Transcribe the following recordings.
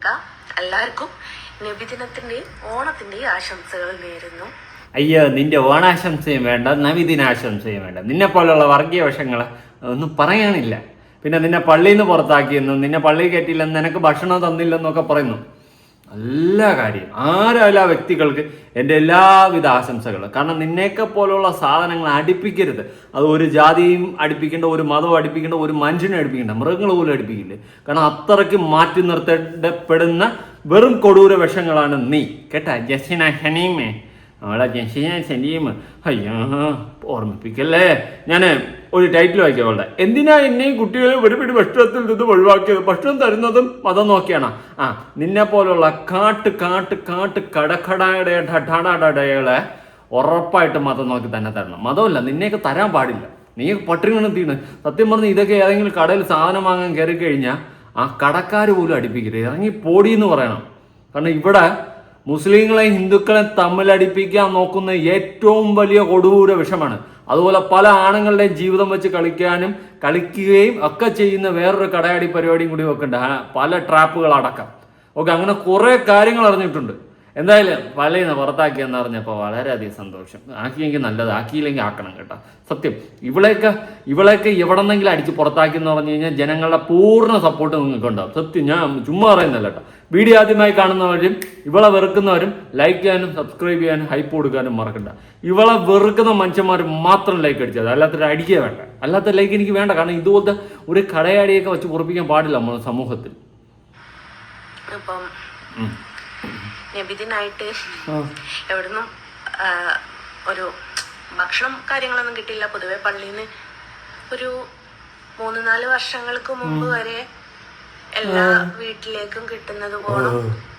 എല്ലാവർക്കും നബിദിനത്തിന്റെയും ഓണത്തിന്റെയും ആശംസകൾ നേരുന്നു. അയ്യോ, നിന്റെ ഓണാശംസയും വേണ്ട, നബിദിനാശംസയും വേണ്ട. നിന്നെ പോലുള്ള വർഗീയ വശങ്ങൾ ഒന്നും പറയാനില്ല. പിന്നെ നിന്നെ പള്ളിയിൽ നിന്ന് പുറത്താക്കിയെന്നും നിന്നെ പള്ളിയിൽ കയറ്റിയില്ലെന്ന് നിനക്ക് ഭക്ഷണം തന്നില്ലെന്നൊക്കെ പറയുന്നു. നല്ല കാര്യം. ആരായാലും ആ വ്യക്തികൾക്ക് എൻ്റെ എല്ലാവിധ ആശംസകളും. കാരണം നിന്നെയൊക്കെ പോലുള്ള സാധനങ്ങൾ അടുപ്പിക്കരുത്. അത് ഒരു ജാതിയും അടുപ്പിക്കേണ്ട, ഒരു മതവും അടുപ്പിക്കേണ്ട, ഒരു മനുഷ്യനെ അടുപ്പിക്കേണ്ട, മൃഗങ്ങൾ പോലും അടുപ്പിക്കില്ല. കാരണം അത്രയ്ക്ക് മാറ്റി നിർത്തപ്പെടുന്ന വെറും കൊടൂര വിഷങ്ങളാണ് നീ. കേട്ടാ ജസീന ഹനീമേ, അവളെ ജസീന സലീം. അയ്യോ, ഓർമ്മിപ്പിക്കല്ലേ. ഞാൻ ഒരു ടൈറ്റിൽ വായിക്കാം അവളുടെ. എന്തിനാ എന്നെയും കുട്ടികളെ ഒരു പിടി ഭക്ഷണത്തിൽ നിന്ന് ഒഴിവാക്കിയത്? ഭക്ഷണം തരുന്നതും മതം നോക്കിയാണ്. നിന്നെ പോലുള്ള കാട്ട് കാട്ട് കാട്ട് കടക്കടകളെ ഉറപ്പായിട്ട് മതം നോക്കി തന്നെ തരണം. മതമല്ല, നിന്നെയൊക്കെ തരാൻ പാടില്ല. നീ പട്ടിണി തീണ്. സത്യം പറഞ്ഞ് ഇതൊക്കെ ഏതെങ്കിലും കടയിൽ സാധനം വാങ്ങാൻ കയറി കഴിഞ്ഞാൽ ആ കടക്കാർ പോലും അടുപ്പിക്കരുത്. ഇറങ്ങി പോടിയെന്ന് പറയണം. കാരണം ഇവിടെ മുസ്ലിങ്ങളെ ഹിന്ദുക്കളെ തമ്മിലടിപ്പിക്കാൻ നോക്കുന്ന ഏറ്റവും വലിയ കൊടൂര വിഷമാണ്. അതുപോലെ പല ആണുങ്ങളുടെയും ജീവിതം വെച്ച് കളിക്കുകയും ഒക്കെ ചെയ്യുന്ന വേറൊരു കടയാടി പരിപാടിയും കൂടി വെക്കുന്നുണ്ട്. പല ട്രാപ്പുകളടക്കം. ഓക്കെ, അങ്ങനെ കുറെ കാര്യങ്ങൾ അറിഞ്ഞിട്ടുണ്ട്. എന്തായാലും പള്ളിയിൽ നിന്ന് പുറത്താക്കിയെന്ന് അറിഞ്ഞപ്പോൾ വളരെയധികം സന്തോഷം. ആക്കിയെങ്കിൽ നല്ലത്, ആക്കിയില്ലെങ്കിൽ ആക്കണം കേട്ടോ. സത്യം, ഇവളെയൊക്കെ എവിടെന്നെങ്കിലും അടിച്ച് പുറത്താക്കി എന്ന് പറഞ്ഞു കഴിഞ്ഞാൽ ജനങ്ങളുടെ പൂർണ്ണ സപ്പോർട്ട് നിങ്ങൾക്ക് ഉണ്ടാവും. സത്യം, ഞാൻ ചുമ്മാ പറയുന്നില്ല കേട്ടോ. വീഡിയോ ആദ്യമായി കാണുന്നവരും ഇവളെ വെറുക്കുന്നവരും ലൈക്ക് ചെയ്യാനും സബ്സ്ക്രൈബ് ചെയ്യാനും ഹൈപ്പ് കൊടുക്കാനും മറക്കണ്ട. ഇവളെ വെറുക്കുന്ന മനുഷ്യന്മാർ മാത്രം ലൈക്ക് അടിച്ചത്, അല്ലാത്തൊരു അടിക്കുക വേണ്ട. അല്ലാത്ത ലൈക്ക് എനിക്ക് വേണ്ട. കാരണം ഇതുപോലത്തെ ഒരു കടയാടിയൊക്കെ വെച്ച് പൊറപ്പിക്കാൻ പാടില്ല നമ്മുടെ സമൂഹത്തിൽ. അപ്പം നബിദിനായിട്ട് എവിടുന്നും ഒരു ഭക്ഷണം കാര്യങ്ങളൊന്നും കിട്ടിയില്ല. പൊതുവെ പള്ളിയിൽ നിന്ന് ഒരു 3-4 വർഷങ്ങൾക്ക് മുമ്പ് വരെ എല്ലാ വീട്ടിലേക്കും കിട്ടുന്നത് പോലെ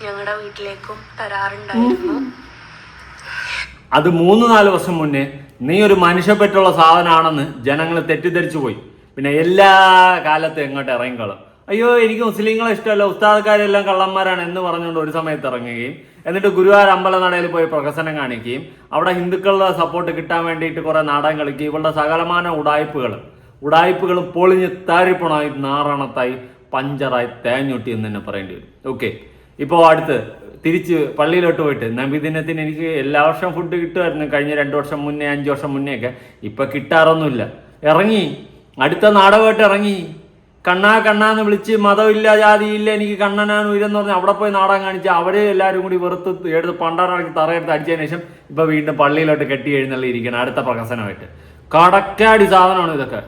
ഞങ്ങളുടെ വീട്ടിലേക്കും തരാറുണ്ടായിരുന്നു. അത് 3-4 വർഷം മുന്നേ നീ ഒരു മനുഷ്യപ്പറ്റുള്ള സാധനമാണെന്ന് ജനങ്ങൾ തെറ്റിദ്ധരിച്ചു പോയി. പിന്നെ എല്ലാ കാലത്തും എങ്ങോട്ട് ഇറങ്ങിക്കോളും. അയ്യോ, എനിക്ക് മുസ്ലിങ്ങളെ ഇഷ്ടമല്ല, ഉസ്താദക്കാരെല്ലാം കള്ളന്മാരാണ് എന്ന് പറഞ്ഞുകൊണ്ട് ഒരു സമയത്ത് ഇറങ്ങുകയും എന്നിട്ട് ഗുരുവായൂർ അമ്പലനടയിൽ പോയി പ്രഹസനം കാണിക്കുകയും അവിടെ ഹിന്ദുക്കളുടെ സപ്പോർട്ട് കിട്ടാൻ വേണ്ടിയിട്ട് കുറെ നാടകം കളിക്കുകയും ഇവളുടെ സകലമാന ഉടായ്പകളും പൊളിഞ്ഞ് താരിപ്പണമായി നാറാണത്തായി പഞ്ചറായി തേഞ്ഞൊട്ടി എന്ന് തന്നെ പറയേണ്ടി വരും. ഓക്കെ, ഇപ്പോൾ അടുത്ത് തിരിച്ച് പള്ളിയിലോട്ട് പോയിട്ട് നബിദിനത്തിന് എനിക്ക് എല്ലാ വർഷവും ഫുഡ് കിട്ടുമായിരുന്നു. കഴിഞ്ഞ 2 വർഷം മുന്നേ 5 വർഷം മുന്നേ ഒക്കെ. ഇപ്പം കിട്ടാറൊന്നുമില്ല. ഇറങ്ങി അടുത്ത നാടകമായിട്ട് ഇറങ്ങി കണ്ണാന്ന് വിളിച്ച് മതമില്ല ജാതിയില്ല എനിക്ക് കണ്ണനാണ് ഉയരെന്ന് പറഞ്ഞ് അവിടെ പോയി നാടകം കാണിച്ച് അവരെ എല്ലാവരും കൂടി വെറുത്ത് എടുത്ത് പണ്ടാറാക്കി തറയെടുത്ത് അടിച്ചതിന് ശേഷം ഇപ്പൊ വീണ്ടും പള്ളിയിലോട്ട് കെട്ടി എഴുന്നള്ളിയിരിക്കണം അടുത്ത പ്രഹസനമായിട്ട്. കടക്കാടി സാധനമാണ് ഇതൊക്കെ.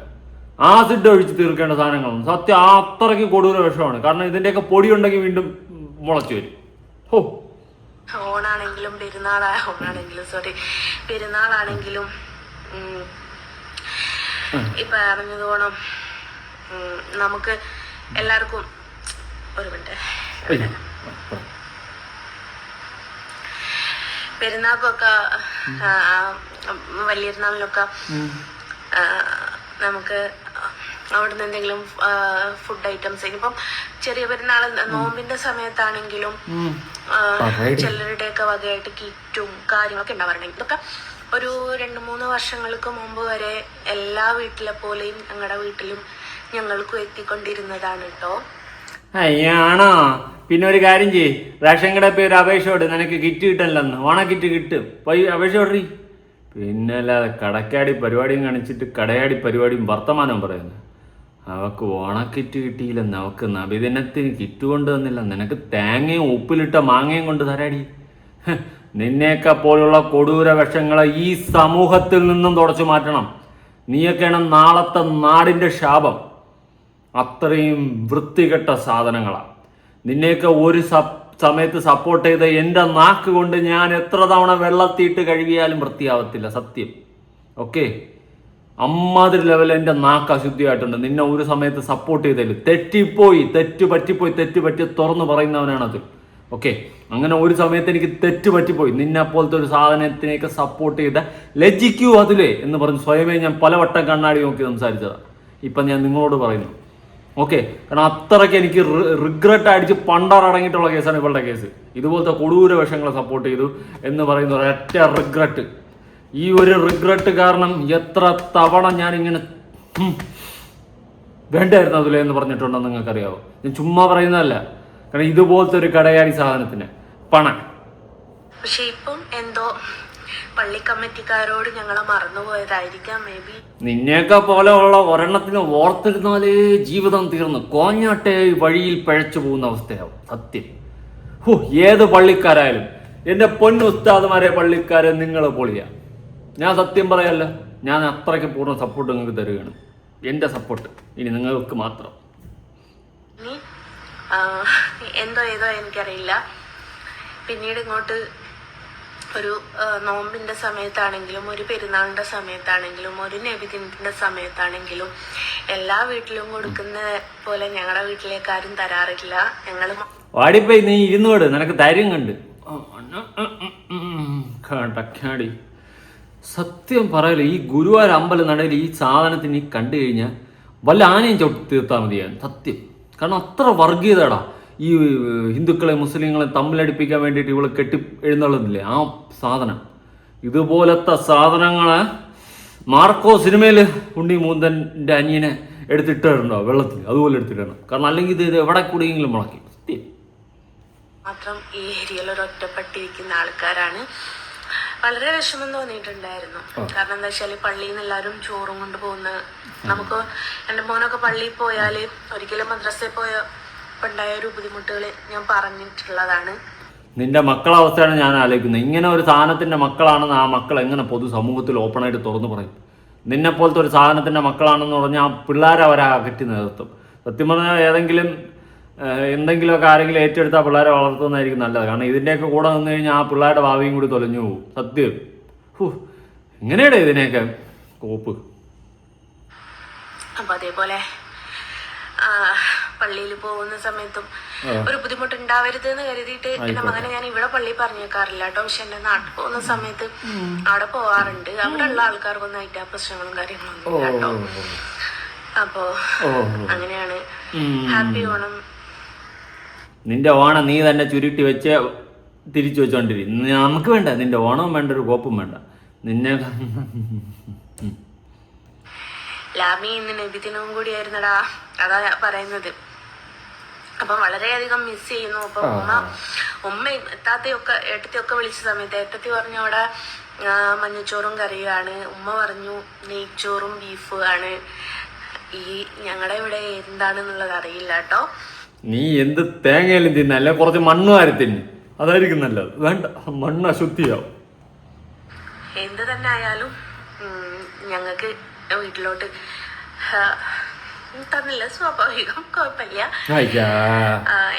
ആസിഡ് ഒഴിച്ച് തീർക്കേണ്ട സാധനങ്ങളാണ്. സത്യം അത്രയ്ക്ക് കൊടൂര വിഷമാണ്. കാരണം ഇതിന്റെയൊക്കെ പൊടി ഉണ്ടെങ്കിൽ വീണ്ടും മുളച്ചു വരും. ഓണാണെങ്കിലും പെരുന്നാളാണെങ്കിലും ഇപ്പൊ അറിഞ്ഞതോണം നമുക്ക് എല്ലാവർക്കും ഒരു മിനിറ്റ്, പെരുന്നാൾക്കൊക്കെ വലിയൊരുന്നാളിലൊക്കെ നമുക്ക് അവിടുന്ന് എന്തെങ്കിലും ഫുഡ് ഐറ്റംസ്, ഇനിയിപ്പം ചെറിയ പെരുന്നാൾ നോമ്പിന്റെ സമയത്താണെങ്കിലും ചിലരുടെയൊക്കെ വകയായിട്ട് കിറ്റും കാര്യങ്ങളൊക്കെ ഉണ്ടാവാറുണ്ടെങ്കിൽ ഇതൊക്കെ ഒരു 2-3 വർഷങ്ങൾക്ക് മുമ്പ് വരെ എല്ലാ വീട്ടിലെ പോലെയും ഞങ്ങളുടെ വീട്ടിലും ഞങ്ങൾക്കും എത്തിക്കൊണ്ടിരുന്നതാണ് കേട്ടോ. അയ്യാണോ? പിന്നെ ഒരു കാര്യം ചെയ്യ്, റേഷൻ കട പേര് അപേക്ഷ കൊടു, നിനക്ക് കിറ്റ് കിട്ടല്ലെന്ന്. ഓണ കിറ്റ് കിട്ടും, പോയി അപേക്ഷ കൊടുറി. പിന്നെ അല്ലാതെ കടക്കാടി പരിപാടിയും കാണിച്ചിട്ട് കടയാടി പരിപാടിയും വർത്തമാനം പറയുന്നു. അവക്ക് ഓണക്കിറ്റ് കിട്ടിയില്ലെന്ന്, അവക്ക് നബിദിനത്തിന് കിറ്റ് കൊണ്ടുവന്നില്ല, നിനക്ക് തേങ്ങയും ഉപ്പിലിട്ട മാങ്ങയും കൊണ്ട് തരാടി. നിന്നെയൊക്കെ പോലുള്ള കൊടൂര വിഷങ്ങളെ ഈ സമൂഹത്തിൽ നിന്നും തുടച്ചു മാറ്റണം. നീയൊക്കെയാണ് നാളത്തെ നാടിന്റെ ശാപം. അത്രയും വൃത്തികെട്ട സാധനങ്ങളാണ്. നിന്നെയൊക്കെ ഒരു സമയത്ത് സപ്പോർട്ട് ചെയ്ത എൻ്റെ നാക്ക് കൊണ്ട് ഞാൻ എത്ര തവണ വെള്ളത്തിയിട്ട് കഴുകിയാലും വൃത്തിയാവത്തില്ല. സത്യം. ഓക്കെ, അമ്മാതിരി ലെവൽ എൻ്റെ നാക്ക് അശുദ്ധിയായിട്ടുണ്ട്. നിന്നെ ഒരു സമയത്ത് സപ്പോർട്ട് ചെയ്തതിൽ തെറ്റ് പറ്റി തുറന്നു പറയുന്നവനാണത്. ഓക്കെ, അങ്ങനെ ഒരു സമയത്ത് എനിക്ക് തെറ്റ് പറ്റിപ്പോയി. നിന്നെ പോലത്തെ ഒരു സാധനത്തിനെയൊക്കെ സപ്പോർട്ട് ചെയ്ത ലജ്ജിക്കൂ അതിലേ എന്ന് പറഞ്ഞ് സ്വയമേ ഞാൻ പലവട്ടം കണ്ണാടി നോക്കി സംസാരിച്ചതാണ്. ഇപ്പം ഞാൻ നിങ്ങളോട് പറയുന്നു. ഓക്കെ, കാരണം അത്രയ്ക്ക് എനിക്ക് റിഗ്രറ്റ് അടിച്ച് പണ്ടാറടങ്ങിയിട്ടുള്ള കേസാണ് ഇവളുടെ കേസ്. ഇതുപോലത്തെ കൊടൂര വിഷങ്ങളെ സപ്പോർട്ട് ചെയ്തു എന്ന് പറയുന്ന ഒരൊറ്റ റിഗ്രറ്റ്. ഈ ഒരു റിഗ്രറ്റ് കാരണം എത്ര തവണ ഞാനിങ്ങനെ വേണ്ടായിരുന്നു അതിലേ എന്ന് പറഞ്ഞിട്ടുണ്ടെന്ന് നിങ്ങൾക്കറിയാവോ? ഞാൻ ചുമ്മാ പറയുന്നതല്ല. കാരണം ഇതുപോലത്തെ ഒരു കടയാടി സാധനത്തിന് പണം. പക്ഷെ ഇപ്പം എന്തോ പള്ളി കമ്മിറ്റിക്കാരോട് ഞങ്ങളെ മറന്നുപോയതായിരിക്കാം മേ ബി. നിന്നെയൊക്കെ പോലെ ഉള്ള ഒരെണ്ണത്തിന് ഓർത്തിരുന്നാലേ ജീവിതം തീർന്നു കോഞ്ഞാട്ടെ വഴിയിൽ പഴച്ചു പോകുന്ന അവസ്ഥയാവും സത്യം. ഏത് പള്ളിക്കാരായാലും എൻ്റെ പൊന്നു ഉസ്താദുമാരെ പള്ളിക്കാരെ നിങ്ങൾ പൊളിയാ. ഞാൻ സത്യം പറയല്ല, ഞാൻ അത്രയ്ക്ക് പൂർണ്ണ സപ്പോർട്ട് നിങ്ങൾക്ക് തരികയാണ്. എൻ്റെ സപ്പോർട്ട് ഇനി നിങ്ങൾക്ക് മാത്രം. ഇനി എന്തോ ഏതോ എനിക്കറിയില്ല. പിന്നീട് ഇങ്ങോട്ട് ഒരു നോമ്പിന്റെ സമയത്താണെങ്കിലും ഒരു പെരുന്നാളിന്റെ സമയത്താണെങ്കിലും ഒരു നബിദിനത്തിന്റെ സമയത്താണെങ്കിലും എല്ലാ വീട്ടിലും കൊടുക്കുന്ന പോലെ ഞങ്ങളുടെ വീട്ടിലേക്ക് ആരും തരാറില്ല. ഞങ്ങള് വാടിപ്പോയി നീ ഇരുന്നോട്, നിനക്ക് ധൈര്യം കണ്ട് കടക്കാടി. സത്യം പറയല, ഈ ഗുരുവായൂർ അമ്പലം നടയിൽ ഈ സാധനത്തിന് ഈ കണ്ടു കഴിഞ്ഞാൽ വല്ല ആനയും ചവിട്ടി തീർത്താൽ മതിയാണ് സത്യം. കാരണം അത്ര വർഗീയതടാ. ഈ ഹിന്ദുക്കളെ മുസ്ലിങ്ങളെ തമ്മിലടിപ്പിക്കാൻ വേണ്ടിയിട്ട് ഇവള് കെട്ടി എഴുന്നള്ളുന്നില്ലേ ആ സാധനം. ഇതുപോലത്തെ സാധനങ്ങളെ മാർക്കോ സിനിമയിൽ ഉണ്ണി മൂന്തൻ്റെ അനിയനെ എടുത്തിട്ടുണ്ടോ വെള്ളത്തിൽ, അതുപോലെ എടുത്തിടണം. കാരണം അല്ലെങ്കിൽ ഇത് എവിടെ കൂടെയെങ്കിലും മുളക്കി സത്യം. മാത്രം ഈ ഏരിയയിൽ ഒരു ഒറ്റപ്പെട്ടിരിക്കുന്ന ആൾക്കാരാണ്. വളരെ വിഷമം തോന്നിയിട്ടുണ്ടായിരുന്നു. കാരണം എന്താ വെച്ചാല് പള്ളിയിൽ നിന്ന് എല്ലാവരും ചോറും കൊണ്ട് പോകുന്ന, നമുക്ക് എൻ്റെ മോനൊക്കെ പള്ളിയിൽ പോയാല് ഒരിക്കലും മദ്രസയിൽ ഉണ്ടായ ഒരു ബുദ്ധിമുട്ടുകൾ ഞാൻ പറഞ്ഞിട്ടുള്ളതാണ്. നിന്റെ മക്കളെ അവസ്ഥയാണ് ഞാൻ ആലോചിക്കുന്നത്. ഇങ്ങനെ ഒരു സാധനത്തിന്റെ മക്കളാണെന്ന് ആ മക്കൾ എങ്ങനെ പൊതു സമൂഹത്തിൽ ഓപ്പണായിട്ട് തുറന്നു പറയും? നിന്നെ പോലത്തെ ഒരു സാധനത്തിന്റെ മക്കളാണെന്ന് പറഞ്ഞാൽ ആ പിള്ളേരെ അവരെ അകറ്റി നേതൃത്വം. സത്യം പറഞ്ഞാൽ എന്തെങ്കിലുമൊക്കെ ആരെങ്കിലും ഏറ്റെടുത്താൽ പിള്ളേരെ വളർത്തുന്നതായിരിക്കും നല്ലത്. കാരണം ഇതിൻ്റെയൊക്കെ കൂടെ നിന്ന് കഴിഞ്ഞാൽ ആ പിള്ളേരുടെ ഭാവിയും കൂടി തൊലഞ്ഞു പോകും സത്യം. എങ്ങനെയാണ് ഇതിനെയൊക്കെ കോപ്പ്? അപ്പൊ അതേപോലെ പള്ളിയിൽ പോകുന്ന സമയത്തും ഒരു ബുദ്ധിമുട്ട് ഉണ്ടാവരുത് എന്ന് കരുതിയിട്ട് എന്റെ മകനെ ഞാൻ ഇവിടെ പള്ളിയിൽ പറഞ്ഞേക്കാറില്ല കേട്ടോ. പക്ഷെ എന്റെ നാട്ടിൽ പോകുന്ന സമയത്ത് അവിടെ പോവാറുണ്ട്. അവിടെ ഉള്ള ആൾക്കാർക്കൊന്നും ആയിട്ട് ആ പ്രശ്നങ്ങളും കാര്യങ്ങളൊന്നും ഇല്ല കേട്ടോ. അപ്പോ അങ്ങനെയാണ്. ഹാപ്പി ഓണം. നിന്റെ ഓണം നീ തന്നെ ചുരുട്ടി വെച്ച് തിരിച്ചു വെച്ചോണ്ടിരിക്കും. നമുക്ക് വേണ്ട നിന്റെ ഓണവും വേണ്ട, ഒരു കോപ്പും വേണ്ട. നിന്നെ ലാമി ഇന്ന് നബിദിനവും കൂടിയായിരുന്നടാ, അതാ പറയുന്നത്. അപ്പം വളരെയധികം മിസ് ചെയ്യുന്നു. അപ്പൊ ഉമ്മയും എത്താത്തയൊക്കെ ഏട്ടത്തിയൊക്കെ വിളിച്ച സമയത്ത് ഏട്ടത്തി പറഞ്ഞു അവിടെ മഞ്ഞച്ചോറും കറിയാണ്, ഉമ്മ പറഞ്ഞു നെയ്ച്ചോറും ബീഫും ആണ്. ഈ ഞങ്ങളുടെ ഇവിടെ എന്താണെന്നുള്ളത് അറിയില്ല കേട്ടോ. നീ എന്ത് തേങ്ങയിലും തിന്ന, അല്ലെ കുറച്ച് മണ്ണ് വാരി തിന്നു, അതായിരിക്കും നല്ലത്. വേണ്ട, മണ്ണ് അശുദ്ധിയാവും. എന്ത് തന്നെ ആയാലും ഞങ്ങൾക്ക് വീട്ടിലോട്ട് തന്നില്ല, സ്വാഭാവികം, കുഴപ്പമില്ല.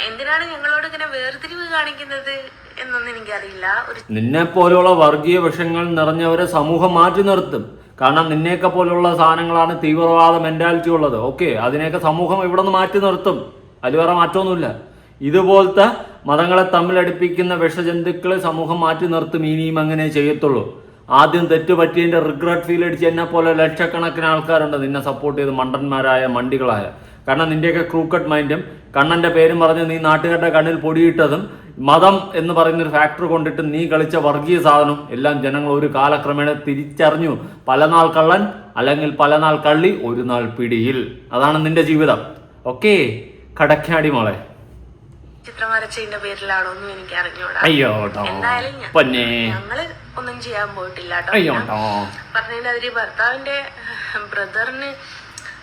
എന്തിനാണ് ഞങ്ങളോട് ഇങ്ങനെ വേർതിരിവ് കാണിക്കുന്നത് എന്നൊന്നും എനിക്കറിയില്ല. നിന്നെ പോലെയുള്ള വർഗീയ വിഷയങ്ങൾ നിറഞ്ഞവരെ സമൂഹം മാറ്റി നിർത്തും. കാരണം നിന്നെയൊക്കെ പോലെയുള്ള സാധനങ്ങളാണ് തീവ്രവാദ മെന്റാലിറ്റി ഉള്ളത്. ഓക്കെ, അതിനെയൊക്കെ സമൂഹം ഇവിടെ നിന്ന് മാറ്റി നിർത്തും. അതിൽ വേറെ മാറ്റമൊന്നുമില്ല. ഇതുപോലത്തെ മതങ്ങളെ തമ്മിലടിപ്പിക്കുന്ന വിഷജന്തുക്കളെ സമൂഹം മാറ്റി നിർത്തും. ഇനിയും അങ്ങനെ ചെയ്യത്തുള്ളൂ. ആദ്യം തെറ്റ് പറ്റിയതിന്റെ റിഗ്രറ്റ് ഫീൽ അടിച്ച് എന്നെ പോലെ ലക്ഷക്കണക്കിന് ആൾക്കാരുണ്ട് നിന്നെ സപ്പോർട്ട് ചെയ്ത്, മണ്ടന്മാരായ മണ്ടികളായ. കാരണം നിന്റെയൊക്കെ ക്രൂക്കട്ട് മൈൻഡും കണ്ണന്റെ പേരും പറഞ്ഞ് നീ നാട്ടുകാരുടെ കണ്ണിൽ പൊടിയിട്ടതും മതം എന്ന് പറയുന്നൊരു ഫാക്ടർ കൊണ്ടിട്ട് നീ കളിച്ച വർഗീയ സാധനം എല്ലാം ജനങ്ങൾ ഒരു കാലക്രമേണ തിരിച്ചറിഞ്ഞു. പലനാൾ കള്ളൻ അല്ലെങ്കിൽ പലനാൾ കള്ളി, ഒരു നാൾ പിടിയിൽ. അതാണ് നിന്റെ ജീവിതം. ഓക്കെ, കടക്കാടി മോളെ. ചിത്രം വരച്ചതിന്റെ പേരിലാണോ ഒന്നും എനിക്ക് അറിഞ്ഞൂടാ. എന്തായാലും ഞങ്ങള് ഒന്നും ചെയ്യാൻ പോയിട്ടില്ല കേട്ടോ. പറഞ്ഞതിന് ഭർത്താവിന്റെ ബ്രദറിന്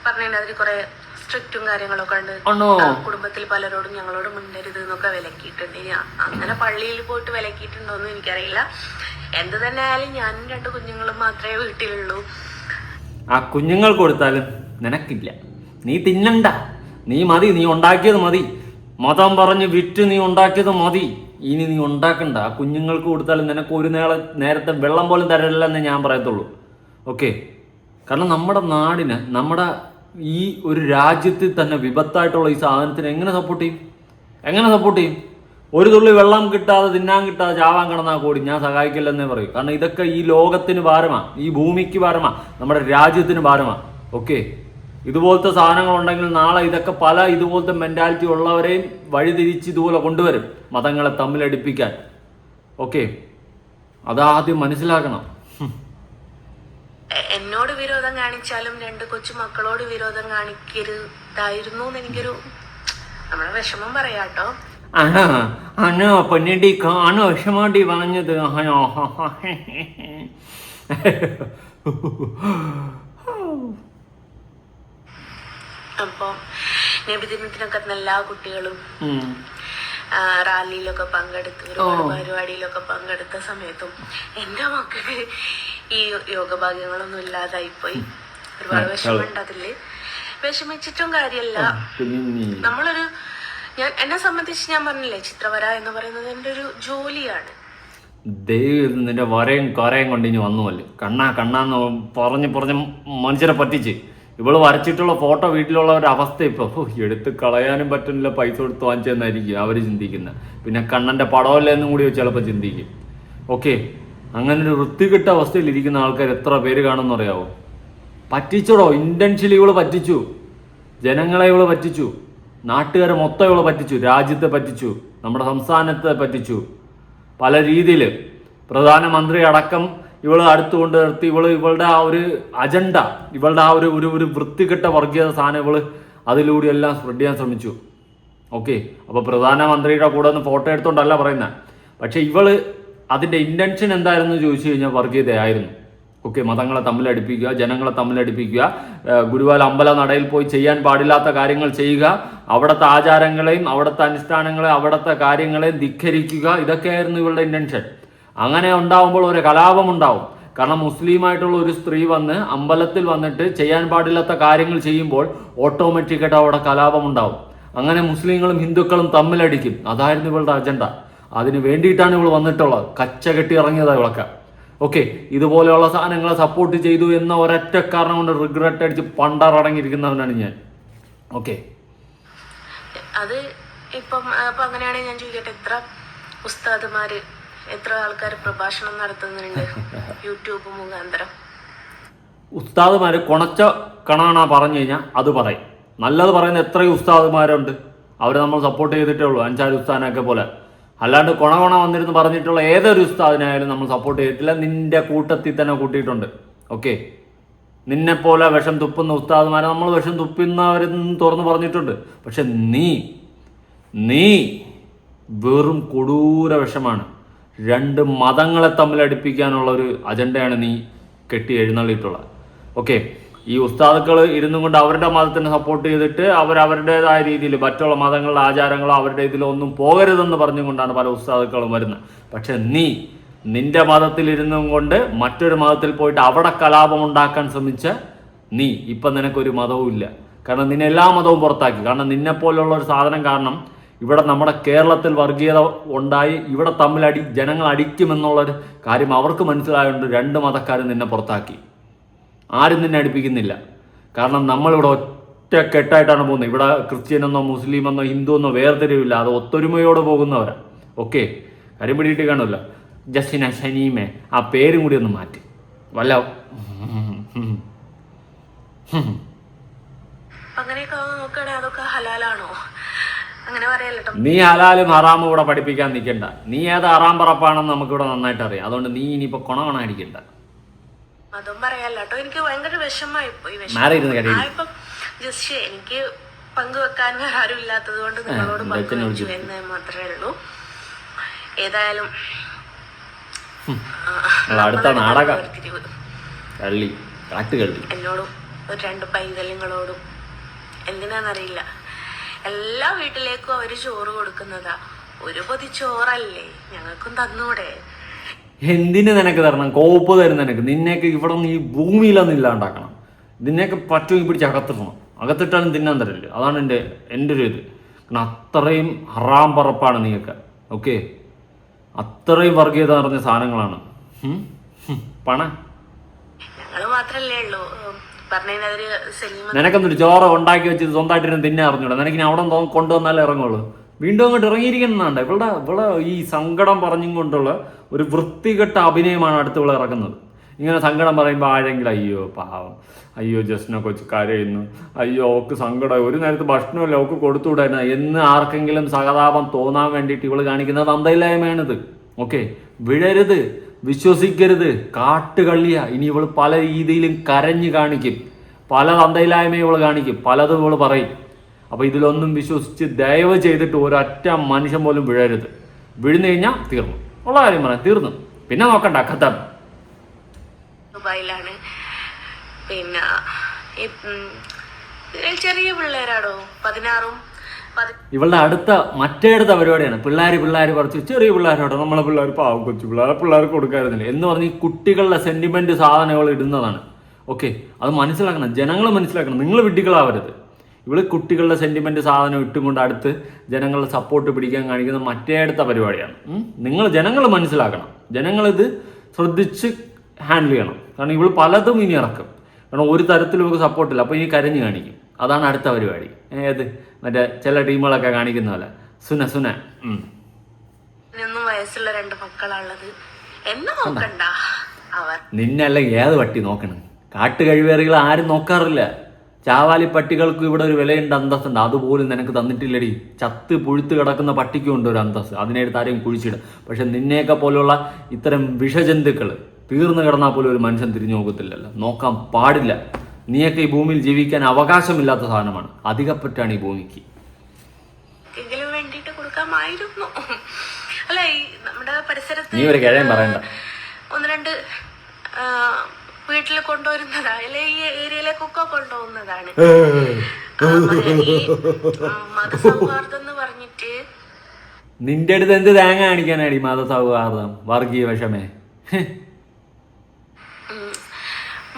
പറഞ്ഞതിന് കുറെ സ്ട്രിക്റ്റും കാര്യങ്ങളൊക്കെ ഉണ്ട്. കുടുംബത്തിൽ പലരോടും ഞങ്ങളോട് മിണ്ടരുത് എന്നൊക്കെ വിലക്കിയിട്ടുണ്ട്. അങ്ങനെ പള്ളിയിൽ പോയിട്ട് വിലക്കിയിട്ടുണ്ടോന്നും എനിക്കറിയില്ല. എന്ത് തന്നെ ആയാലും ഞാനും 2 കുഞ്ഞുങ്ങളും മാത്രമേ വീട്ടിലുള്ളൂ. ആ കുഞ്ഞുങ്ങൾ കൊടുത്താലും നിനക്കില്ല, നീ തിന്നണ്ട, നീ മതി, നീ ഉണ്ടാക്കിയത് മതി. മതം പറഞ്ഞ് വിറ്റ് നീ ഉണ്ടാക്കിയത് മതി, ഇനി നീ ഉണ്ടാക്കണ്ട. ആ കുഞ്ഞുങ്ങൾക്ക് കൊടുത്താലും നിനക്ക് ഒരു നേരത്തെ വെള്ളം പോലും തരില്ലെന്ന് ഞാൻ പറയത്തുള്ളൂ. ഓക്കെ, കാരണം നമ്മുടെ നാടിന്, നമ്മുടെ ഈ ഒരു രാജ്യത്തിൽ തന്നെ വിപത്തായിട്ടുള്ള ഈ സാധനത്തിന് എങ്ങനെ സപ്പോർട്ട് ചെയ്യും? ഒരു തുള്ളി വെള്ളം കിട്ടാതെ, തിന്നാൻ കിട്ടാതെ ചാവാൻ കിടന്നാൽ കൂടി ഞാൻ സഹായിക്കില്ലെന്നേ പറയൂ. കാരണം ഇതൊക്കെ ഈ ലോകത്തിന് ഭാരമാണ്, ഈ ഭൂമിക്ക് ഭാരമാണ്, നമ്മുടെ രാജ്യത്തിന് ഭാരമാണ്. ഓക്കെ, ഇതുപോലത്തെ സാധനങ്ങൾ ഉണ്ടെങ്കിൽ നാളെ ഇതൊക്കെ പല ഇതുപോലത്തെ മെന്റാലിറ്റി ഉള്ളവരെയും വഴിതിരിച്ച് ഇതുപോലെ കൊണ്ടുവരും, മതങ്ങളെ തമ്മിലടിപ്പിക്കാൻ. ഓക്കെ, അതാദ്യം മനസ്സിലാക്കണം. എന്നോട് വിരോധം കാണിച്ചാലും 2 കൊച്ചു മക്കളോട് വിരോധം കാണിക്കരുതായിരുന്നു എന്ന് എനിക്കൊരു നമ്മുടെ വിഷമം പറയാട്ടോ. ആണോ ആണോ പൊന്നേടി കാണോ വിഷമാടി പറഞ്ഞത് ആണോ അപ്പൊ നബിദിനത്തിനൊക്കെ എല്ലാ കുട്ടികളും റാലിയിലൊക്കെ പങ്കെടുത്ത് ഒരുപാട് പരിപാടിയിലൊക്കെ പങ്കെടുത്ത സമയത്തും എന്റെ മക്കൾക്ക് ഈ യോഗഭാഗ്യങ്ങളൊന്നും ഇല്ലാതായിപ്പോയി. ഒരുപാട് വിഷമമുണ്ട് അതില്. വിഷമിച്ചിട്ടും കാര്യമല്ല. എന്നെ സംബന്ധിച്ച് ഞാൻ പറഞ്ഞില്ലേ, ചിത്രവര എന്ന് പറയുന്നത് എന്റെ ഒരു ജോലിയാണ്. ദൈവം നിന്റെ വരയും കരയും കൊണ്ട് ഇനി വന്നുമല്ലേ. കണ്ണാന്ന് പറഞ്ഞ് മനുഷ്യരെ പറ്റിച്ച് ഇവള് വരച്ചിട്ടുള്ള ഫോട്ടോ വീട്ടിലുള്ളവരുടെ അവസ്ഥ ഇപ്പൊ എടുത്ത് കളയാനും പറ്റുന്നില്ല, പൈസ കൊടുത്ത് വാങ്ങിച്ചെന്നായിരിക്കും അവര് ചിന്തിക്കുന്നത്. പിന്നെ കണ്ണന്റെ പടമല്ലെന്നും കൂടി ചിലപ്പോൾ ചിന്തിക്കും. ഓക്കെ, അങ്ങനെ ഒരു വൃത്തികെട്ട അവസ്ഥയിൽ ഇരിക്കുന്ന ആൾക്കാർ എത്ര പേര് കാണുമെന്ന് അറിയാവോ? പറ്റിച്ചോടോ, ഇന്റൻഷ്യലി ഇവള് പറ്റിച്ചു, ജനങ്ങളെ ഇവള് പറ്റിച്ചു, നാട്ടുകാരെ മൊത്തം ഇവളെ പറ്റിച്ചു, രാജ്യത്തെ പറ്റിച്ചു, നമ്മുടെ സംസ്ഥാനത്തെ പറ്റിച്ചു. പല രീതിയിൽ പ്രധാനമന്ത്രി അടക്കം ഇവള് അടുത്തുകൊണ്ട് നിർത്തി ഇവളുടെ ആ ഒരു അജണ്ട, ഇവളുടെ ആ ഒരു വൃത്തികെട്ട വർഗീയത സാധനം ഇവള് അതിലൂടെ എല്ലാം സ്പ്രെഡ് ചെയ്യാൻ ശ്രമിച്ചു. ഓക്കെ, അപ്പോൾ പ്രധാനമന്ത്രിയുടെ കൂടെ ഒന്ന് ഫോട്ടോ എടുത്തോണ്ടല്ല പറയുന്നത്. പക്ഷെ ഇവള് അതിന്റെ ഇന്റൻഷൻ എന്തായിരുന്നു ചോദിച്ചു കഴിഞ്ഞാൽ വർഗീയതയായിരുന്നു. ഓക്കെ, മതങ്ങളെ തമ്മിലടിപ്പിക്കുക, ജനങ്ങളെ തമ്മിലടിപ്പിക്കുക, ഗുരുവായൂർ അമ്പല നടയിൽ പോയി ചെയ്യാൻ പാടില്ലാത്ത കാര്യങ്ങൾ ചെയ്യുക, അവിടുത്തെ ആചാരങ്ങളെയും അവിടുത്തെ അനുഷ്ഠാനങ്ങളെയും അവിടുത്തെ കാര്യങ്ങളെയും ധിക്കരിക്കുക, ഇതൊക്കെയായിരുന്നു ഇവളുടെ ഇന്റൻഷൻ. അങ്ങനെ ഉണ്ടാവുമ്പോൾ ഒരു കലാപം ഉണ്ടാവും. കാരണം മുസ്ലിമായിട്ടുള്ള ഒരു സ്ത്രീ വന്ന് അമ്പലത്തിൽ വന്നിട്ട് ചെയ്യാൻ പാടില്ലാത്ത കാര്യങ്ങൾ ചെയ്യുമ്പോൾ ഓട്ടോമാറ്റിക്കായിട്ട് അവിടെ കലാപം ഉണ്ടാവും. അങ്ങനെ മുസ്ലിങ്ങളും ഹിന്ദുക്കളും തമ്മിലടിക്കും. അതായിരുന്നു ഇവളുടെ അജണ്ട. അതിന് വേണ്ടിയിട്ടാണ് ഇവൾ വന്നിട്ടുള്ളത്. കച്ച കെട്ടി ഇറങ്ങിയതാണ് ഇവളൊക്കെ. ഓക്കെ, ഇതുപോലെയുള്ള സാധനങ്ങളെ സപ്പോർട്ട് ചെയ്തു എന്ന ഒരൊറ്റ കാരണം കൊണ്ട് റിഗ്രറ്റ് അടിച്ച് പണ്ടാറടങ്ങിയിരിക്കുന്നവനാണ് ഞാൻ. ഓക്കെ, അത് ഇപ്പം അങ്ങനെയാണെങ്കിൽ ഞാൻ ചോദിക്കട്ടെ, എത്ര ഉസ്താദുമാര്, എത്ര ആൾക്കാർ പ്രഭാഷണം നടത്തുന്നുണ്ട് യൂട്യൂബ് മുഖാന്തരം? ഉസ്താദുമാര് കൊണച്ച കണാണാ പറഞ്ഞു കഴിഞ്ഞാൽ അത് പറയും. നല്ലത് പറയുന്ന എത്രയും ഉസ്താദുമാരുണ്ട്. അവരെ നമ്മൾ സപ്പോർട്ട് ചെയ്തിട്ടേ ഉള്ളൂ, അൻസാരി ഉസ്താദിനെയൊക്കെ പോലെ. അല്ലാണ്ട് കൊണ വന്നിരുന്ന് പറഞ്ഞിട്ടുള്ള ഏതൊരു ഉസ്താദിനായാലും നമ്മൾ സപ്പോർട്ട് ചെയ്തിട്ടില്ല. നിന്റെ കൂട്ടത്തിൽ തന്നെ കൂട്ടിയിട്ടുണ്ട്. ഓക്കെ, നിന്നെപ്പോലെ വിഷം തുപ്പുന്ന ഉസ്താദുമാരെ നമ്മൾ വിഷം തുപ്പുന്നവരെന്ന് തുറന്ന് പറഞ്ഞിട്ടുണ്ട്. പക്ഷെ നീ വെറും കൊടൂര വിഷമാണ്. രണ്ട് മതങ്ങളെ തമ്മിൽ അടുപ്പിക്കാനുള്ള ഒരു അജണ്ടയാണ് നീ കെട്ടി എഴുന്നള്ളിയിട്ടുള്ളത്. ഓക്കെ, ഈ ഉസ്താദുക്കൾ ഇരുന്നും കൊണ്ട് അവരുടെ മതത്തിനെ സപ്പോർട്ട് ചെയ്തിട്ട് അവരവരുടേതായ രീതിയിൽ മറ്റുള്ള മതങ്ങളുടെ ആചാരങ്ങളോ അവരുടെ ഇതിലൊന്നും പോകരുതെന്ന് പറഞ്ഞുകൊണ്ടാണ് പല ഉസ്താദുക്കളും വരുന്നത്. പക്ഷെ നിന്റെ മതത്തിൽ ഇരുന്നും കൊണ്ട് മറ്റൊരു മതത്തിൽ പോയിട്ട് അവിടെ കലാപം ഉണ്ടാക്കാൻ ശ്രമിച്ച നീ ഇപ്പം നിനക്കൊരു മതവും ഇല്ല. കാരണം നിന്നെ എല്ലാ മതവും പുറത്താക്കി. കാരണം നിന്നെപ്പോലുള്ള ഒരു സാധനം കാരണം ഇവിടെ നമ്മുടെ കേരളത്തിൽ വർഗീയത ഉണ്ടായി, ഇവിടെ ജനങ്ങൾ അടിക്കുമെന്നുള്ളൊരു കാര്യം അവർക്ക് മനസ്സിലായതുകൊണ്ട് രണ്ട് മതക്കാരും നിന്നെ പുറത്താക്കി. ആരും നിന്നെ അടുപ്പിക്കുന്നില്ല. കാരണം നമ്മളിവിടെ ഒറ്റക്കെട്ടായിട്ടാണ് പോകുന്നത്. ഇവിടെ ക്രിസ്ത്യനെന്നോ മുസ്ലിമെന്നോ ഹിന്ദു എന്നോ വേർതിരിവില്ല. അത് ഒത്തൊരുമയോടെ പോകുന്നവരാ. ഓക്കെ, കാര്യം പിടിയിട്ട് കാണുമല്ലോ. ജസ്റ്റിന ഷനീമെ ആ പേരും കൂടി ഒന്ന് മാറ്റി വല്ല അങ്ങനെയൊക്കെ നോക്കുകയാണെങ്കിൽ അതൊക്കെ ഹലാലാണോ? അങ്ങനെ പറയല്ലോ. നീ ഹലാലും ഹറാമും ഇവിടെ പഠിപ്പിക്കാൻ നിൽക്കണ്ട. നീ ഏത് ഹറാം പറപ്പാണെന്ന് നമുക്കിവിടെ നന്നായിട്ട് അറിയാം. അതുകൊണ്ട് നീ ഇനിയിപ്പോ കൊണകണടിക്കണ്ട. അതും പറയാല്ലോ. എനിക്ക് ഭയങ്കര വിഷമായി പോയി. ജസ്റ്റ് എനിക്ക് പങ്കുവെക്കാൻ വേറെ ആരും ഇല്ലാത്തത് കൊണ്ട് നിങ്ങളോട് പങ്കുവെച്ചു എന്ന് മാത്രമേ ഉള്ളൂ. ഏതായാലും അടുത്ത നാടകം എന്നോടും ഒരു രണ്ട് പൈതല്യങ്ങളോടും എന്തിനാന്നറിയില്ല എല്ലാ വീട്ടിലേക്കും അവര് ചോറ് കൊടുക്കുന്നതാ. ഒരു പൊതി ചോറല്ലേ, ഞങ്ങൾക്കും തന്നൂടെ? എന്തിന് നിനക്ക് തരണം? കോപ്പ് തരും നിനക്ക്. നിന്നെയൊക്കെ ഇവിടെ നിന്ന് ഈ ഭൂമിയിലൊന്നും ഇല്ലാണ്ടാക്കണം. നിന്നെയൊക്കെ പറ്റുമെങ്കിൽ പിടിച്ച് അകത്തിട്ടാലും തിന്നാൻ തരില്ല. അതാണ് എൻ്റെ ഒരു ഇത്. കാരണം അത്രയും ഹറാം പറപ്പാണ് നീയൊക്കെ. ഓക്കെ, അത്രയും വർഗീയത നിറഞ്ഞ സാധനങ്ങളാണ്. പണ ഞങ്ങള് മാത്രല്ലേ ഉള്ളൂ. നിനക്കൊന്നൊരു ചോറ് ഉണ്ടാക്കി വെച്ചത് സ്വന്തമായിട്ടിരുന്ന് തിന്നെ അറിഞ്ഞൂടാ. നിനക്കിനി അവിടെ കൊണ്ടുവന്നാലേ ഇറങ്ങുള്ളൂ. വീണ്ടും അങ്ങോട്ട് ഇറങ്ങിയിരിക്കുന്നതാണ്ട്. ഇവിടെ ഈ സങ്കടം പറഞ്ഞും കൊണ്ടുള്ള ഒരു വൃത്തികെട്ട അഭിനയമാണ് അടുത്തുള്ള ഇറക്കുന്നത്. ഇങ്ങനെ സങ്കടം പറയുമ്പോൾ ആരെങ്കിലും അയ്യോ പാവം, അയ്യോ ജസ്റ്റിനെ കൊച്ചു കരയുന്നു, അയ്യോ അവൾക്ക് സങ്കടം, ഒരു നേരത്തെ ഭക്ഷണമല്ല അവൾക്ക് കൊടുത്തുവിടാന എന്ന് ആർക്കെങ്കിലും സഹതാപം തോന്നാൻ വേണ്ടിയിട്ട് ഇവള് കാണിക്കുന്നത് തന്തയില്ലായ്മയാണിത്. ഓക്കെ, വിഴരുത്, വിശ്വസിക്കരുത്, കാട്ടുകള്ളിയ. ഇനി ഇവൾ പല രീതിയിലും കരഞ്ഞു കാണിക്കും, പല തന്തയില്ലായ്മയും ഇവൾ കാണിക്കും, പലതും ഇവൾ പറയും. അപ്പോൾ ഇതിലൊന്നും വിശ്വസിച്ച് ദയവ് ചെയ്തിട്ട് ഒരൊറ്റ മനുഷ്യൻ പോലും വീഴരുത്. വീഴുന്നു കഴിഞ്ഞാൽ തീർന്നു. ഉള്ള കാര്യം പറയാം, തീർന്നു. പിന്നെ നോക്കണ്ട കഥം. ദുബായിലാണ്. പിന്നെ ചെറിയ പിള്ളേരാടോ, 16 ഇവളുടെ മറ്റേ അടുത്ത പരിപാടിയാണ്. പിള്ളേർ കുറച്ച് ചെറിയ പിള്ളേരോട്ടോ, നമ്മളെ പിള്ളേർ പാവം കൊച്ചു പിള്ളേർക്ക് കൊടുക്കാറുന്നില്ല എന്ന് പറഞ്ഞ് ഈ കുട്ടികളുടെ സെന്റിമെന്റ് സാധനങ്ങൾ ഇടുന്നതാണ്. ഓക്കെ, അത് മനസ്സിലാക്കണം, ജനങ്ങൾ മനസ്സിലാക്കണം. നിങ്ങൾ വിഡ്ഢികളാവരുത്. ഇവള് കുട്ടികളുടെ സെന്റിമെന്റ് സാധനം ഇട്ടുകൊണ്ട് അടുത്ത് ജനങ്ങളുടെ സപ്പോർട്ട് പിടിക്കാൻ കാണിക്കുന്ന മറ്റേ അടുത്ത പരിപാടിയാണ്. ജനങ്ങൾ മനസ്സിലാക്കണം. ജനങ്ങളിത് ശ്രദ്ധിച്ച് ഹാൻഡിൽ ചെയ്യണം. കാരണം ഇവള് പലതും ഇനി ഇറക്കും. കാരണം ഒരു തരത്തിലും ഇവർക്ക് സപ്പോർട്ടില്ല. അപ്പോൾ ഇനി കരഞ്ഞു കാണിക്കും. അതാണ് അടുത്ത പരിപാടി. ഏത് മറ്റേ ചില ടീമുകളൊക്കെ കാണിക്കുന്ന പോലെ സുന 11 വയസ്സുള്ള 2 മക്കളാണുള്ളത്. എന്നെ നോക്കണ്ട. അവർ നിന്നല്ല ഏത് പട്ടി നോക്കണം. കാട്ടുകഴിവേറികൾ ആരും നോക്കാറില്ല. ചാവാലി പട്ടികൾക്ക് ഇവിടെ ഒരു വിലയുണ്ട്, അന്തസ്സുണ്ട്. അതുപോലും നിനക്ക് തന്നിട്ടില്ലടി. ചത്ത് പുഴുത്ത് കിടക്കുന്ന പട്ടിക്കും ഉണ്ട് ഒരു അന്തസ്സ്. അതിനെടുത്ത് ആരെയും കുഴിച്ചിടും. പക്ഷെ നിന്നെയൊക്കെ പോലുള്ള ഇത്തരം വിഷജന്തുക്കൾ തീർന്നു കിടന്നാൽ പോലും ഒരു മനുഷ്യൻ തിരിഞ്ഞു നോക്കത്തില്ലല്ലോ. നോക്കാൻ പാടില്ല. നീയൊക്കെ ഈ ഭൂമിയിൽ ജീവിക്കാൻ അവകാശമില്ലാത്ത സാധനമാണ്. അധികപ്പറ്റാണ് ഈ ഭൂമിക്ക്. വേണ്ടിട്ട് കൊടുക്കാമായിരുന്നു. അല്ല, ഈ നമ്മുടെ പരിസരത്ത് നീ ഒരു കിഴയും പറയണ്ട. 1-2 വീട്ടിൽ കൊണ്ടുവരുന്നതാ, അല്ലെ ഈ ഏരിയയിലേക്കൊക്കെ കൊണ്ടുപോകുന്നതാണ്. ഈ മതസൗഹാർദ്ദം എന്ന് പറഞ്ഞിട്ട് നിന്റെ അടുത്ത് എന്ത് തേങ്ങ കാണിക്കാനാടി മതസൗഹാർദ്ദം, വർഗീയ വിഷമേ?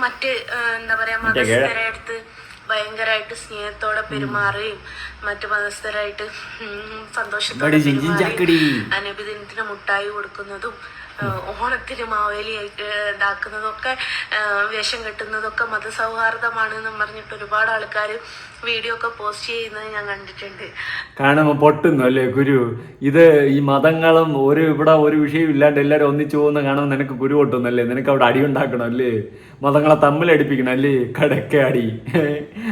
മറ്റ് എന്താ പറയാ, മതസ്ഥരെ അടുത്ത് ഭയങ്കരമായിട്ട് സ്നേഹത്തോടെ പെരുമാറുകയും മറ്റു മതസ്ഥരായിട്ട് സന്തോഷത്തോടെ അനുബിദിനത്തിന് മുട്ടായി കൊടുക്കുന്നതും ഓണത്തിന് മാവേലി ഇതാക്കുന്നതും ഒക്കെ വേഷം കെട്ടുന്നതൊക്കെ മതസൗഹാർദ്ദമാണെന്നും പറഞ്ഞിട്ട് ഒരുപാട് ആൾക്കാർ വീഡിയോ ഒക്കെ പോസ്റ്റ് ചെയ്യുന്നത് ഞാൻ കണ്ടിട്ടുണ്ട്. കാണുമ്പോൾ പൊട്ടുന്നു അല്ലേ കുരു? ഇത് ഈ മതങ്ങളും ഇവിടെ ഒരു വിഷയം ഇല്ലാണ്ട് എല്ലാവരും ഒന്നിച്ചു പോകുന്ന കാണുമ്പോൾ നിനക്ക് കുരു പൊട്ടുന്നല്ലേ? നിനക്ക് അവിടെ അടി ഉണ്ടാക്കണം അല്ലേ? മതങ്ങളെ തമ്മിലടിപ്പിക്കണം അല്ലേ? കടക്കടി.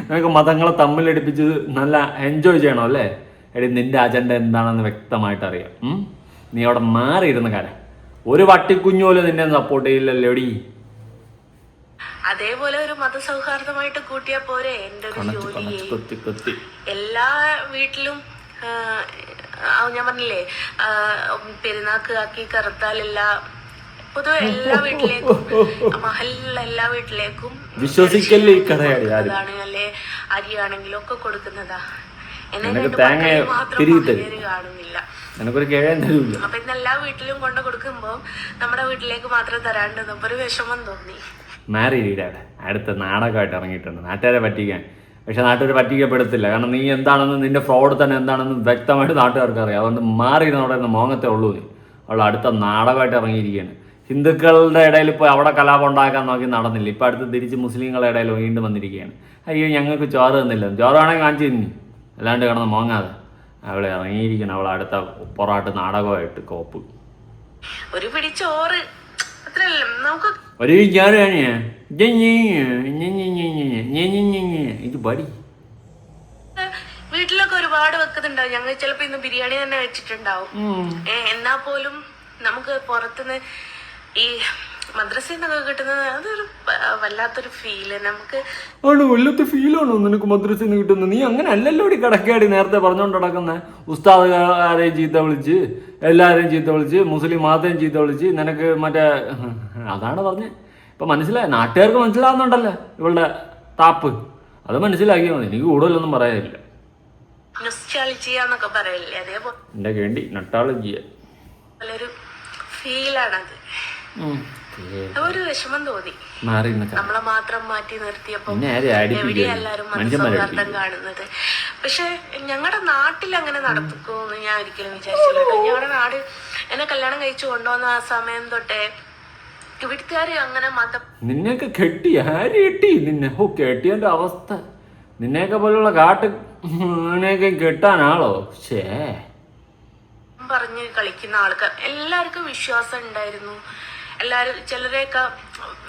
നിനക്ക് മതങ്ങളെ തമ്മിലടിപ്പിച്ച് നല്ല എൻജോയ് ചെയ്യണം അല്ലേ? എടി, നിന്റെ അജണ്ട എന്താണെന്ന് വ്യക്തമായിട്ട് അറിയാം. നീ അവിടെ മാറിയിരുന്ന കാര്യം ഒരു വട്ടിക്കുഞ്ഞു പോലും നിന്നെ സപ്പോർട്ട് ചെയ്യില്ലല്ലോടി. അതേപോലെ ഒരു മതസൗഹാർദ്ദമായിട്ട് കൂട്ടിയാ പോരെ. എന്റെ ഒരു ജോലി എല്ലാ വീട്ടിലും ഞാൻ പറഞ്ഞില്ലേ, പെരുന്നാക്ക് ആക്കി കറുത്താലില്ല, പൊതുവെ എല്ലാ വീട്ടിലേക്കും മഹലിലുള്ള എല്ലാ വീട്ടിലേക്കും വിശ്വസിക്കല്ലേ അല്ലെ അരിയാണെങ്കിലും ഒക്കെ കൊടുക്കുന്നതാ. കാണുന്നില്ല. അപ്പൊ ഇന്ന് എല്ലാ വീട്ടിലും കൊണ്ട് കൊടുക്കുമ്പോ നമ്മുടെ വീട്ടിലേക്ക് മാത്രം തരാണ്ട് ഒരു വിഷമം തോന്നി. മാറിയില്ല. അടുത്ത നാടകമായിട്ട് ഇറങ്ങിയിട്ടുണ്ട് നാട്ടുകാരെ പറ്റിക്കാൻ. പക്ഷെ നാട്ടുകാർ പറ്റിക്കപ്പെടത്തില്ല. കാരണം നീ എന്താണെന്ന്, നിന്റെ ഫ്രോഡ് തന്നെ എന്താണെന്ന് വ്യക്തമായിട്ട് നാട്ടുകാർക്ക് അറിയാം. അതുകൊണ്ട് മാറിയിരുന്നവിടെ നിന്ന് മോങ്ങത്തെ ഉള്ളൂ നീ. അവൾ അടുത്ത നാടകമായിട്ട് ഇറങ്ങിയിരിക്കുകയാണ്. ഹിന്ദുക്കളുടെ ഇടയിൽ ഇപ്പോൾ അവിടെ കലാപം ഉണ്ടാക്കാൻ നോക്കി നടന്നില്ല. ഇപ്പം അടുത്ത് തിരിച്ച് മുസ്ലിങ്ങളുടെ ഇടയിൽ വീണ്ടും വന്നിരിക്കുകയാണ്. അയ്യോ ഞങ്ങൾക്ക് ചോറ് തന്നില്ല. ചോറാണെങ്കിൽ കാണിച്ചു തിന്നി, അല്ലാണ്ട് കിടന്ന് മോങ്ങാതെ. അവളെ ഇറങ്ങിയിരിക്കണം. അവൾ അടുത്ത പൊറാട്ട് നാടകമായിട്ട് കോപ്പ്. ഒരു പിടി ചോറ് നമുക്ക് ഒരു വീട്ടിലൊക്കെ ഒരുപാട് വെക്കുന്നുണ്ടാവും. ഞങ്ങൾ ചിലപ്പോ ഇന്ന് ബിരിയാണി തന്നെ വെച്ചിട്ടുണ്ടാവും. എന്നാ പോലും നമുക്ക് പുറത്തുനിന്ന് ഈ മദ്രസയിൽ നിന്നൊക്കെ കിട്ടുന്നത് അതൊരു വല്ലാത്തൊരു ഫീല്. നമുക്ക് വല്ലാത്ത ഫീലാണോ നിനക്ക് മദ്രസയിൽ നിന്ന് കിട്ടുന്നത്? നീ അങ്ങനെ അല്ലല്ലോ കടക്കാടി നേരത്തെ പറഞ്ഞുകൊണ്ട് നടക്കുന്നത്. ഉസ്താദുകാരെയും ചീത്ത വിളിച്ച്, എല്ലാവരെയും ചീത്ത വിളിച്ച്, മുസ്ലിം മതത്തെയും ചീത്ത വിളിച്ച്, നിനക്ക് മറ്റേ അതാണ് പറഞ്ഞത്. ഇപ്പൊ മനസ്സിലായി, നാട്ടുകാർക്ക് മനസ്സിലാവുന്നുണ്ടല്ലോ ഇവളുടെ താപ്പ്. അത് മനസ്സിലാക്കിയാൽ മതി. എനിക്ക് കൂടുതലൊന്നും പറയാനില്ല. നൊസ്റ്റാൾജിയ പറയില്ലേ, അതേപോലെ എന്റെ വേണ്ടി നട്ടാളജിയ ഒരു ഫീലാണത്. ഒരു വിഷമം തോന്നി. നമ്മളെ മാത്രം മാറ്റി നിർത്തിയപ്പോ എവിടെയാ എല്ലാരും മതസൗഹാർദ്ദം കാണുന്നത്. പക്ഷെ ഞങ്ങളുടെ നാട്ടിൽ അങ്ങനെ നടക്കുമെന്ന് ഞാൻ ഒരിക്കലും വിചാരിച്ചില്ല. ഞങ്ങളുടെ നാട് എന്നെ കല്യാണം കഴിച്ചു കൊണ്ടുവന്ന ആ സമയം തൊട്ടേ ഇവിടുത്തുകാര് അങ്ങനെ മതം നിന്നെയൊക്കെ കെട്ടി ആര് കെട്ടി നിന്നെ? കെട്ടിയന്റെ അവസ്ഥ. നിന്നെയൊക്കെ പോലുള്ള കാട്ടിനെയൊക്കെ കെട്ടാനാളോ? പറഞ്ഞ് കളിക്കുന്ന ആൾക്കാർ എല്ലാവർക്കും വിശ്വാസം ഉണ്ടായിരുന്നു. എല്ലാവരും ചിലരെയൊക്കെ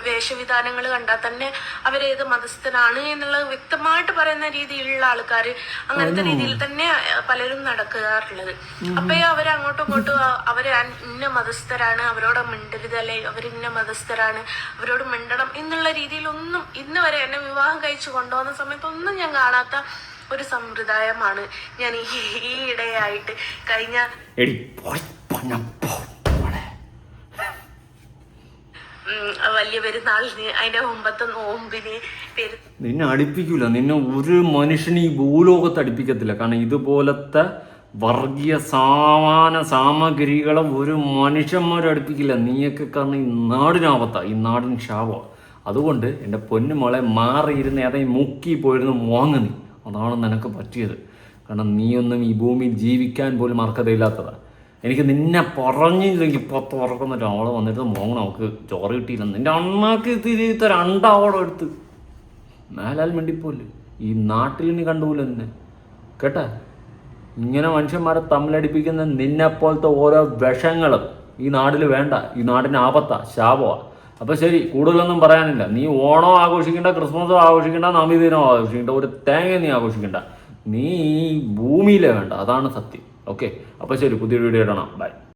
വേഷവിധാനങ്ങൾ കണ്ടാൽ തന്നെ അവരേത് മതസ്ഥനാണ് എന്നുള്ളത് വ്യക്തമായിട്ട് പറയുന്ന രീതിയിലുള്ള ആൾക്കാർ അങ്ങനത്തെ രീതിയിൽ തന്നെ പലരും നടക്കാറുള്ളത്. അപ്പൊ അവരങ്ങോട്ടും ഇങ്ങോട്ടും അവര് ഇന്ന മതസ്ഥരാണ്, അവരോട് മിണ്ടരുത്, അല്ലെ അവരിന്ന മതസ്ഥരാണ്, അവരോട് മിണ്ടണം എന്നുള്ള രീതിയിലൊന്നും ഇന്ന് വരെ എന്നെ വിവാഹം കഴിച്ചു കൊണ്ടുപോകുന്ന സമയത്തൊന്നും ഞാൻ കാണാത്ത ഒരു സമ്പ്രദായമാണ് ഞാൻ ഈ ഇടയായിട്ട് കഴിഞ്ഞ എടി പോയി പറഞ്ഞ വലിയ പെരുന്നാളിന് അതിന്റെ മുമ്പത്തെ നോമ്പിന് നിന്നെ അടുപ്പിക്കൂല, നിന്നെ ഒരു മനുഷ്യന് ഈ ഭൂലോകത്ത് അടുപ്പിക്കത്തില്ല. കാരണം ഇതുപോലത്തെ വർഗീയ സാമഗ്രികളെ ഒരു മനുഷ്യന്മാരും അടുപ്പിക്കില്ല. നീയൊക്കെ കാരണം ഈ നാടിനാപത്താണ്, ഈ നാടിന് ശാപമാണ്. അതുകൊണ്ട് എൻ്റെ പൊന്നു മോളെ മാറിയിരുന്ന് ഏതെങ്കിലും മുക്കി പോയിരുന്നു വാങ്ങുന്നി. അതാണ് നിനക്ക് പറ്റിയത്. കാരണം നീയൊന്നും ഈ ഭൂമിയിൽ ജീവിക്കാൻ പോലും അർഹതയില്ലാത്തതാണ്. എനിക്ക് നിന്നെ പറഞ്ഞില്ലെങ്കിൽ ഇപ്പോൾ തുറക്കുന്നിട്ട് അവളെ വന്നിട്ട് മോങ്ങണം, അവൾക്ക് ചോറ് കിട്ടിയില്ല. നിൻ്റെ അണ്ണാക്ക് തിരിത്ത രണ്ടാവളം എടുത്ത് മേലാൽ മിണ്ടിപ്പോലെ ഈ നാട്ടിൽ നീ കണ്ടുപോലെ നിന്നെ കേട്ടാ. ഇങ്ങനെ മനുഷ്യന്മാരെ തമ്മിലടിപ്പിക്കുന്ന നിന്നെപ്പോലത്തെ ഓരോ വിഷങ്ങളും ഈ നാട്ടിൽ വേണ്ട. ഈ നാടിന് ആപത്താ, ശാപമാണ്. അപ്പോൾ ശരി, കൂടുതലൊന്നും പറയാനില്ല. നീ ഓണം ആഘോഷിക്കേണ്ട, ക്രിസ്മസും ആഘോഷിക്കേണ്ട, നബിദിനം ആഘോഷിക്കേണ്ട, ഒരു തേങ്ങ നീ ആഘോഷിക്കേണ്ട. നീ ഈ ഭൂമിയിലേ വേണ്ട, അതാണ് സത്യം. ഓക്കെ, അപ്പോൾ ശരി, പുതിയൊരു വീഡിയോ ഇടണം. ബൈ.